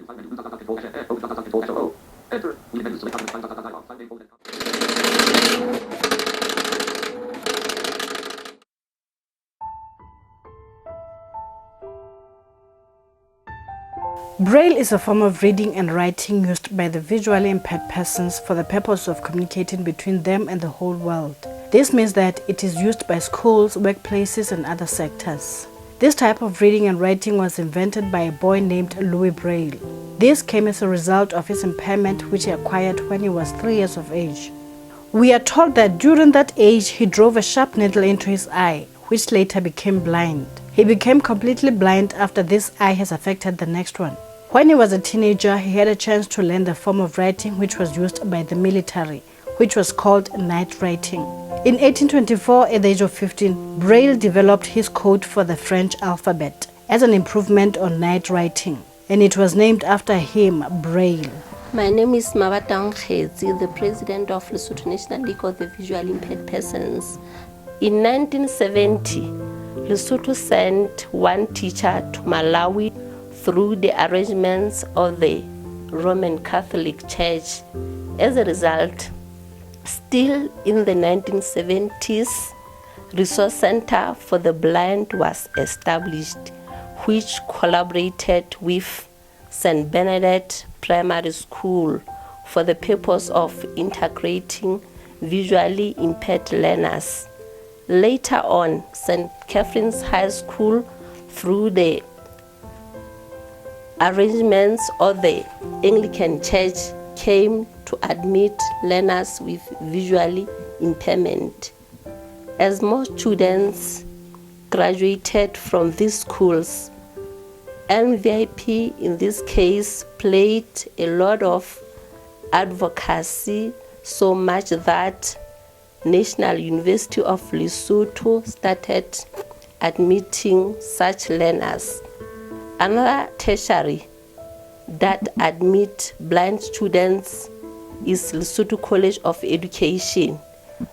Braille is a form of reading and writing used by the visually impaired persons for the purpose of communicating between them and the whole world. This means that it is used by schools, workplaces, and other sectors. This type of reading and writing was invented by a boy named Louis Braille. This came as a result of his impairment, which he acquired when he was 3 years of age. We are told that during that age, he drove a sharp needle into his eye, which later became blind. He became completely blind after this eye has affected the next one. When he was a teenager, he had a chance to learn the form of writing which was used by the military, which was called night writing. In 1824, at the age of 15, Braille developed his code for the French alphabet as an improvement on night writing, and it was named after him, Braille. My name is Mabatang Khetsi, the president of Lesotho National League of the Visually Impaired Persons. In 1970, Lesotho sent one teacher to Malawi through the arrangements of the Roman Catholic Church. As a result, still in the 1970s, Resource Center for the Blind was established, which collaborated with St. Bernadette Primary School for the purpose of integrating visually impaired learners. Later on, St. Catherine's High School, through the arrangements of the Anglican Church, came to admit learners with visually impairment. As more students graduated from these schools, LNLVIP in this case played a lot of advocacy, so much that National University of Lesotho started admitting such learners. Another tertiary that admit blind students is Lesotho College of Education.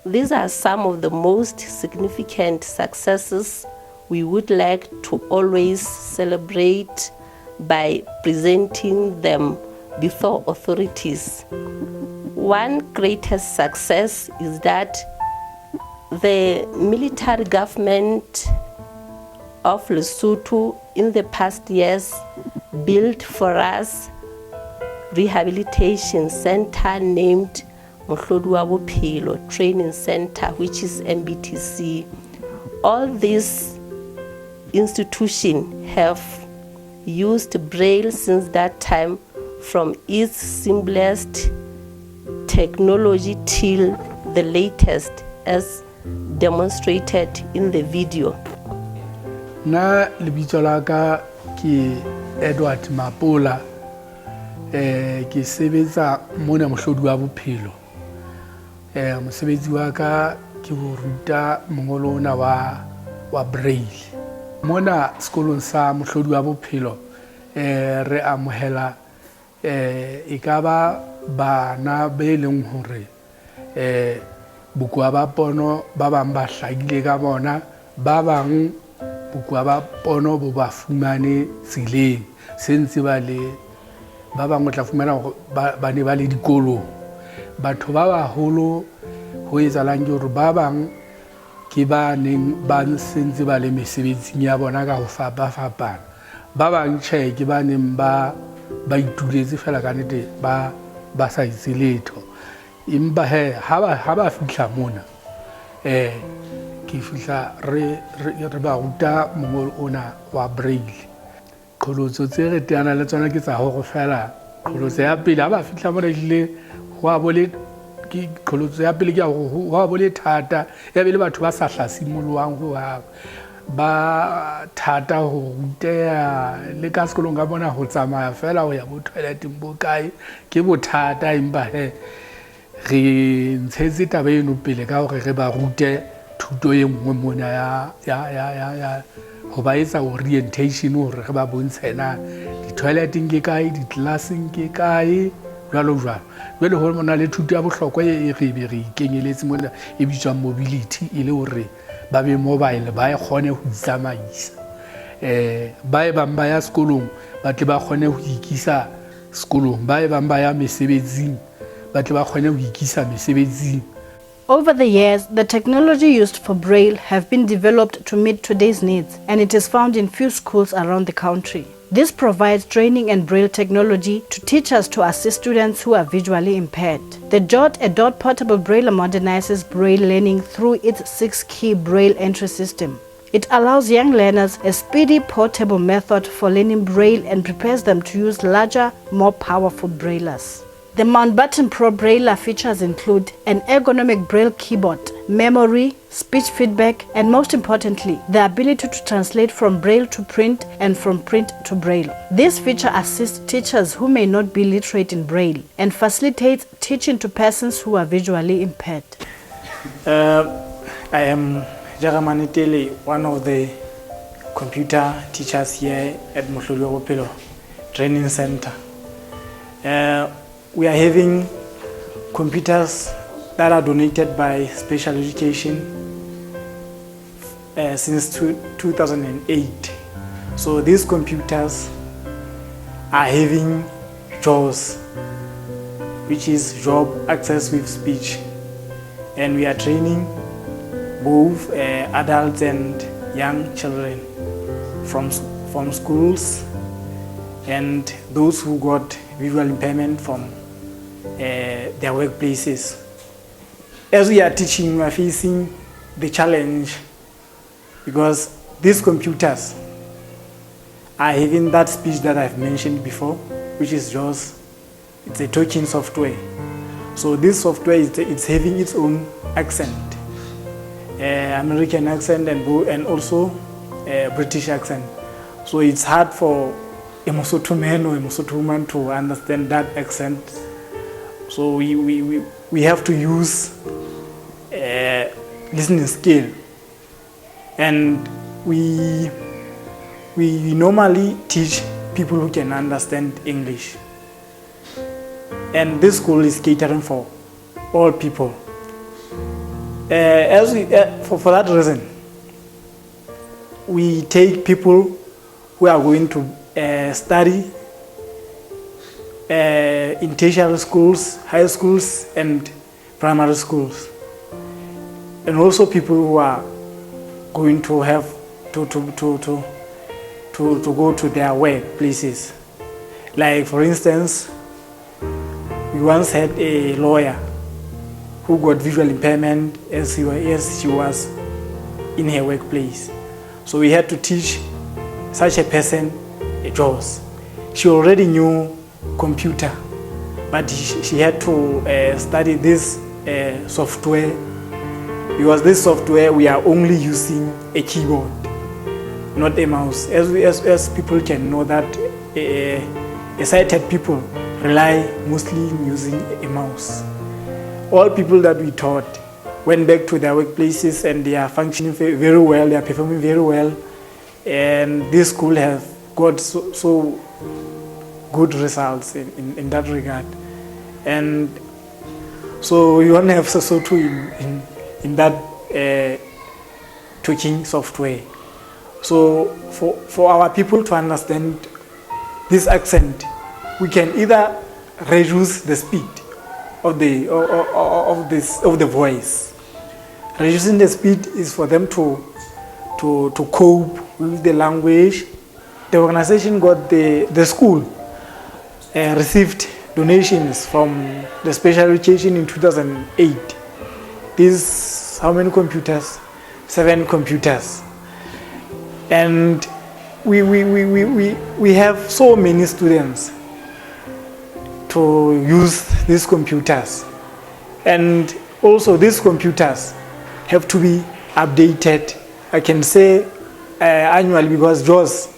These are some of the most significant successes we would like to always celebrate by presenting them before authorities. One greatest success is that the military government of Lesotho in the past years built for us rehabilitation center named Mohlodi Bophelo Training Center, which is MBTC. All these institutions have used Braille since that time, from its simplest technology till the latest, as demonstrated in the video. Na lebitso la ka ke Edward Mapola, ke sebetsa mona Mohlodi wa Bophelo. Mosebetsi wa ka ke ho ruta mongolo ona wa Braille. Mona sekolong sa Mohlodi wa Bophelo re amohela ikaba bana be leng hore bokoa ba pono ba bang ba hlagile ka bona, ba bang bokoa ba pono bo ba fumane tseleng sentse ba bang o tla fumana ba ne ba le dikolong. Batho ba baholo ho etsalang ke hore ba bang ke ba neng ba sentse ba le mesebetsing ya bona ka ho fapana, ba bang tjhe ke ba neng ba ituletse fela ka nnete ba sa itse letho. Empa ha ba fihla mona ke fihla re ba ruta mongolo ona wa Braille. Qholotso tse re teana le tsona ke tsa hore fela qholotso ya pele ha ba fihla mona ile wa bole ke qholotso ya pele ke wa bole thata ya bele batho ba sa hlasimolwang ho ba thata ho ruteha le ka sekolong ka bona ho tsamaya fela ho ya bo toileteng bo kae ke bothata. Empa re ntshetse taba eno pele ka hore re ba rute thuto e nngwe mona ya ho ba etsa orientation hore re ba bontshe na di-toileteng ke kae, di-classeng ke kae, jwalo. Jwale ho mona le thuto ya bohlokwa e re ikenyeletse mona e bitswang mobility, e le hore ba be mobile ba e kgone ho itsamaisa. Ba e bang ba ya sekolong ba tle ba kgone ho ikisa sekolong ba e bang ba ya mesebetsing ba tle ba kgone ho ikisa mesebetsing. Over the years, the technology used for Braille have been developed to meet today's needs, and it is found in few schools around the country. This provides training and Braille technology to teachers to assist students who are visually impaired. The Jot-a-Dot portable Braille modernizes Braille learning through its 6-key Braille entry system. It allows young learners a speedy, portable method for learning Braille and prepares them to use larger, more powerful Braillers. The Mountbatten Pro Braille features include an ergonomic Braille keyboard, memory, speech feedback, and most importantly, the ability to translate from Braille to print and from print to Braille. This feature assists teachers who may not be literate in Braille and facilitates teaching to persons who are visually impaired. I am Jagamanitele, one of the computer teachers here at Mohlodi Bophelo Training Center. We are having computers that are donated by Special Education since 2008. So these computers are having JAWS, which is Job Access with Speech, and we are training both adults and young children from schools and those who got visual impairment from their workplaces. As we are teaching, we are facing the challenge because these computers are having that speech that I've mentioned before, which is JAWS. It's a talking software. So this software it's having its own accent, American accent and also British accent. So it's hard for a Mosotho man or a Mosotho woman to understand that accent. So we have to use listening skill, and we normally teach people who can understand English, and this school is catering for all people. For that reason, we take people who are going to study in tertiary schools, high schools, and primary schools, and also people who are going to have to go to their workplaces. Like for instance, we once had a lawyer who got visual impairment as she was in her workplace. So we had to teach such a person a JAWS. She already knew computer, but she had to study this software, because this software we are only using a keyboard, not a mouse. As people can know that sighted people rely mostly in using a mouse. All people that we taught went back to their workplaces and they are functioning very well, they are performing very well, and this school have got so good results in that regard. And so we want to have Sesotho in that talking software. So for our people to understand this accent, we can either reduce the speed of the voice. Reducing the speed is for them to cope with the language. The organization got the school received donations from the Special Education in 2008. These, how many computers? 7 computers. And we have so many students to use these computers. And also these computers have to be updated, I can say annually, because JAWS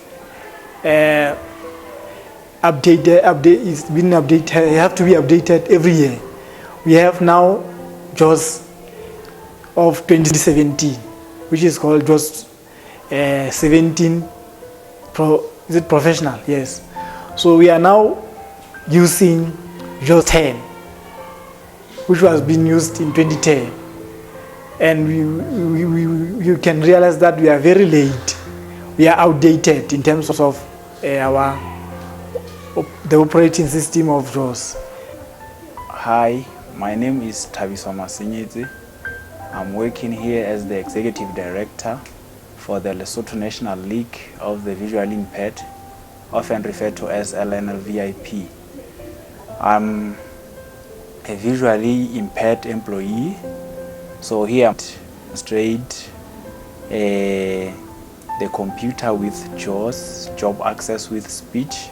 is being updated, have to be updated every year. We have now JAWS of 2017, which is called JAWS 17 Pro. Is it professional? Yes. So we are now using JAWS 10, which was being used in 2010, and you can realize that we are very late. We are outdated in terms of our the operating system of JAWS. Hi, my name is Tabiso Masinyidzi. I'm working here as the Executive Director for the Lesotho National League of the Visually Impaired, often referred to as LNLVIP. I'm a visually impaired employee, so here I'm demonstrate the computer with JAWS, job access with speech,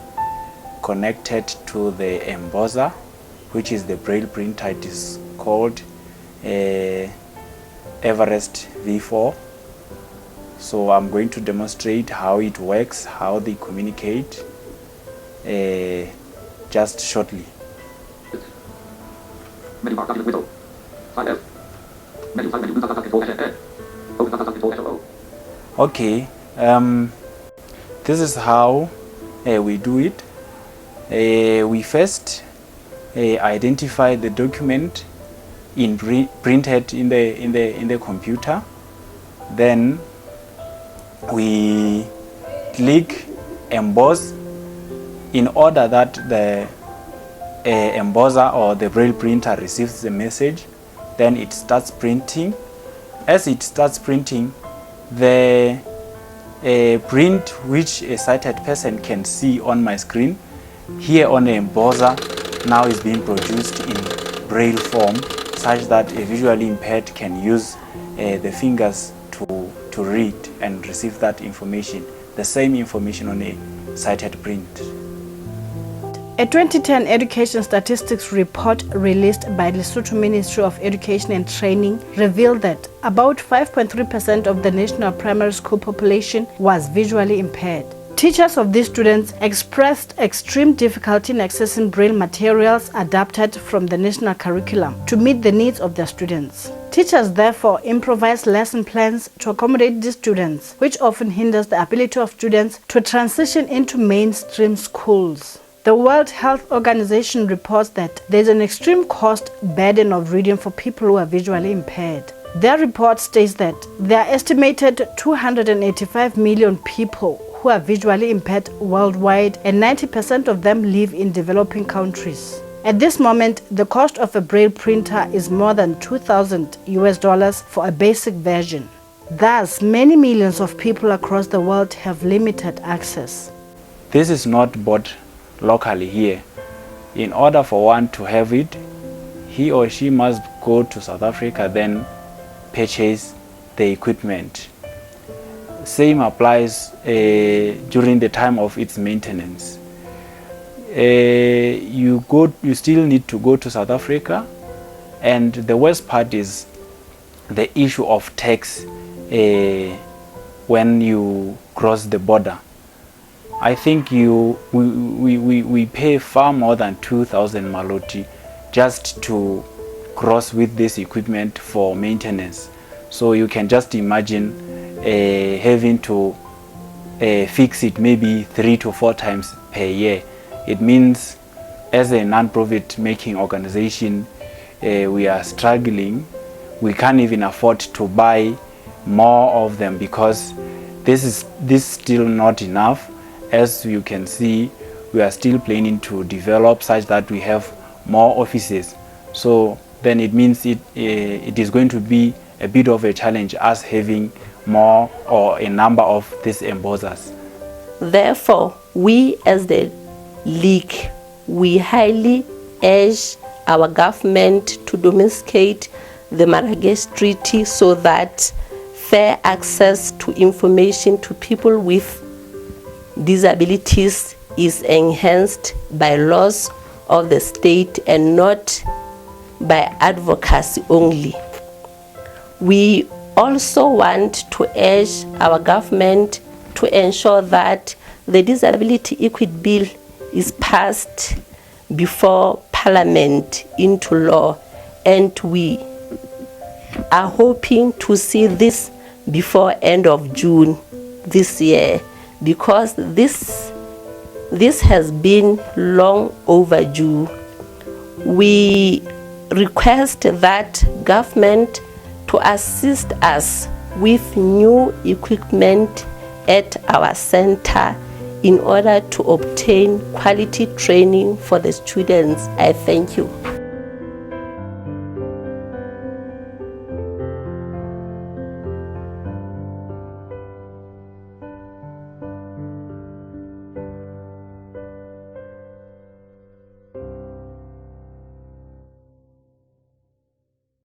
connected to the embosser, which is the Braille printer. It is called Everest V4. So I'm going to demonstrate how it works, how they communicate, just shortly. Okay, this is how we do it. We first identify the document printed in the computer. Then we click emboss in order that the embosser or the Braille printer receives the message. Then it starts printing. As it starts printing, the print which a sighted person can see on my screen here on the embosser now is being produced in Braille form, such that a visually impaired can use the fingers to read and receive that information, the same information on a sighted print. A 2010 education statistics report released by the Lesotho Ministry of Education and Training revealed that about 5.3% of the national primary school population was visually impaired. Teachers of these students expressed extreme difficulty in accessing Braille materials adapted from the national curriculum to meet the needs of their students. Teachers therefore improvise lesson plans to accommodate these students, which often hinders the ability of students to transition into mainstream schools. The World Health Organization reports that there is an extreme cost burden of reading for people who are visually impaired. Their report states that there are estimated 285 million people who are visually impaired worldwide, and 90% of them live in developing countries. At this moment, the cost of a Braille printer is more than $2,000 for a basic version. Thus, many millions of people across the world have limited access. This is not bought locally here. In order for one to have it, he or she must go to South Africa, then purchase the equipment. Same applies during the time of its maintenance. You still need to go to South Africa, and the worst part is the issue of tax when you cross the border. I think we pay far more than 2,000 maloti just to cross with this equipment for maintenance. So you can just imagine having to fix it maybe 3 to 4 times per year. It means as a non-profit making organization, we are struggling. We can't even afford to buy more of them because this is still not enough. As you can see, we are still planning to develop such that we have more offices. So then it means it is going to be a bit of a challenge us having more or a number of these embossers. Therefore, we as the League, we highly urge our government to domesticate the Marrakesh Treaty so that fair access to information to people with disabilities is enhanced by laws of the state and not by advocacy only. We also want to urge our government to ensure that the Disability Equity Bill is passed before Parliament into law, and we are hoping to see this before end of June this year, because this has been long overdue. We request that government to assist us with new equipment at our center in order to obtain quality training for the students. I thank you.